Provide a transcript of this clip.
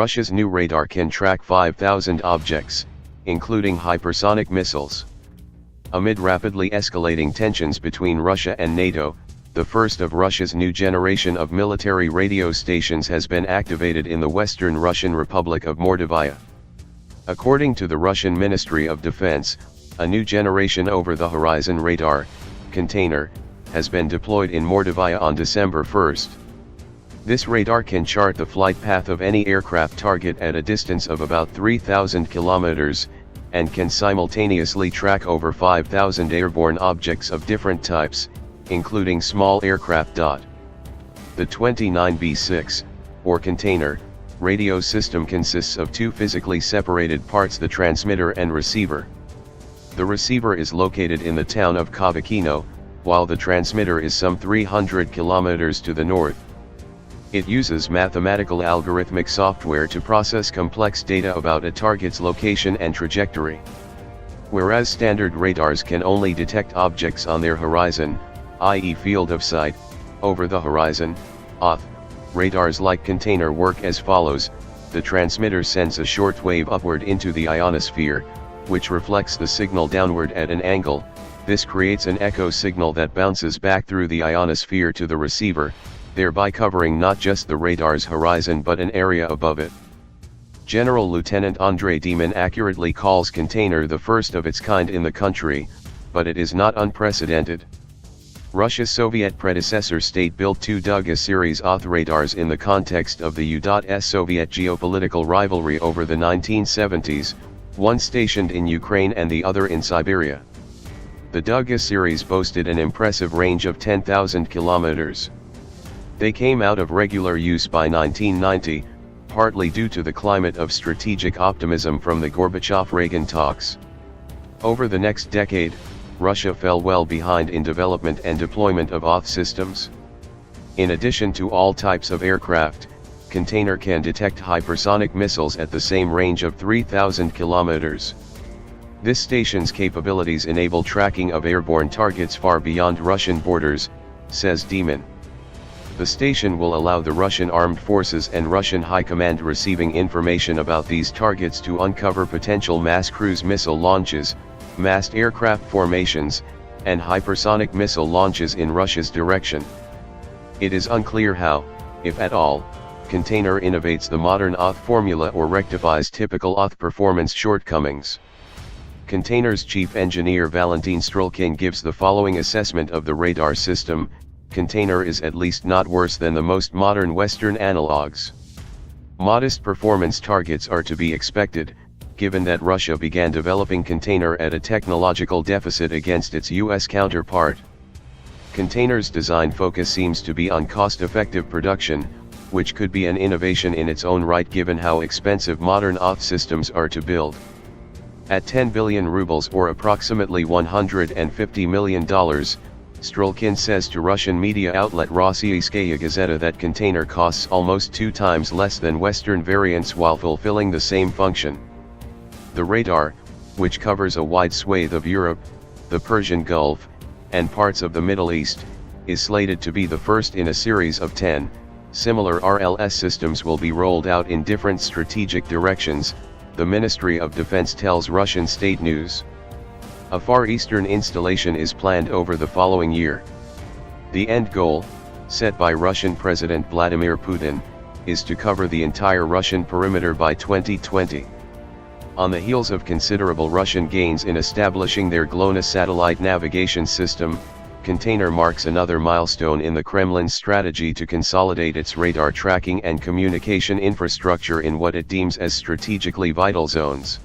Russia's new radar can track 5,000 objects, including hypersonic missiles. Amid rapidly escalating tensions between Russia and NATO, the first of Russia's new generation of military radio stations has been activated in the western Russian Republic of Mordovia. According to the Russian Ministry of Defense, a new generation over-the-horizon radar, container, has been deployed in Mordovia on December 1. This radar can chart the flight path of any aircraft target at a distance of about 3,000 kilometers, and can simultaneously track over 5,000 airborne objects of different types, including small aircraft. The 29B6, or container, radio system consists of two physically separated parts: the transmitter and receiver. The receiver is located in the town of Kovakino, while the transmitter is some 300 kilometers to the north. It uses mathematical algorithmic software to process complex data about a target's location and trajectory. Whereas standard radars can only detect objects on their horizon, i.e. field of sight, over the horizon, OTH, radars like container work as follows. The transmitter sends a short wave upward into the ionosphere, which reflects the signal downward at an angle. This creates an echo signal that bounces back through the ionosphere to the receiver, thereby covering not just the radar's horizon but an area above it. General Lieutenant Andrei Demon accurately calls container the first of its kind in the country, but it is not unprecedented. Russia's Soviet predecessor state built two Duga series OTH radars in the context of the U.S. Soviet geopolitical rivalry over the 1970s, one stationed in Ukraine and the other in Siberia. The Duga series boasted an impressive range of 10,000 kilometers. They came out of regular use by 1990, partly due to the climate of strategic optimism from the Gorbachev-Reagan talks. Over the next decade, Russia fell well behind in development and deployment of OTH systems. In addition to all types of aircraft, container can detect hypersonic missiles at the same range of 3,000 kilometers. This station's capabilities enable tracking of airborne targets far beyond Russian borders, says Demon. The station will allow the Russian armed forces and Russian High Command receiving information about these targets to uncover potential mass cruise missile launches, massed aircraft formations, and hypersonic missile launches in Russia's direction. It is unclear how, if at all, container innovates the modern OTH formula or rectifies typical OTH performance shortcomings. Container's chief engineer Valentin Strelkin gives the following assessment of the radar system: container is at least not worse than the most modern Western analogs. Modest performance targets are to be expected, given that Russia began developing container at a technological deficit against its U.S. counterpart. Container's design focus seems to be on cost-effective production, which could be an innovation in its own right given how expensive modern OTH systems are to build. At 10 billion rubles or approximately $150 million, Strelkin says to Russian media outlet Rossiyskaya Gazeta that container costs almost 2 times less than Western variants while fulfilling the same function. The radar, which covers a wide swathe of Europe, the Persian Gulf, and parts of the Middle East, is slated to be the first in a series of 10. Similar RLS systems will be rolled out in different strategic directions, the Ministry of Defense tells Russian state news. A Far Eastern installation is planned over the following year. The end goal, set by Russian President Vladimir Putin, is to cover the entire Russian perimeter by 2020. On the heels of considerable Russian gains in establishing their GLONASS satellite navigation system, container marks another milestone in the Kremlin's strategy to consolidate its radar tracking and communication infrastructure in what it deems as strategically vital zones.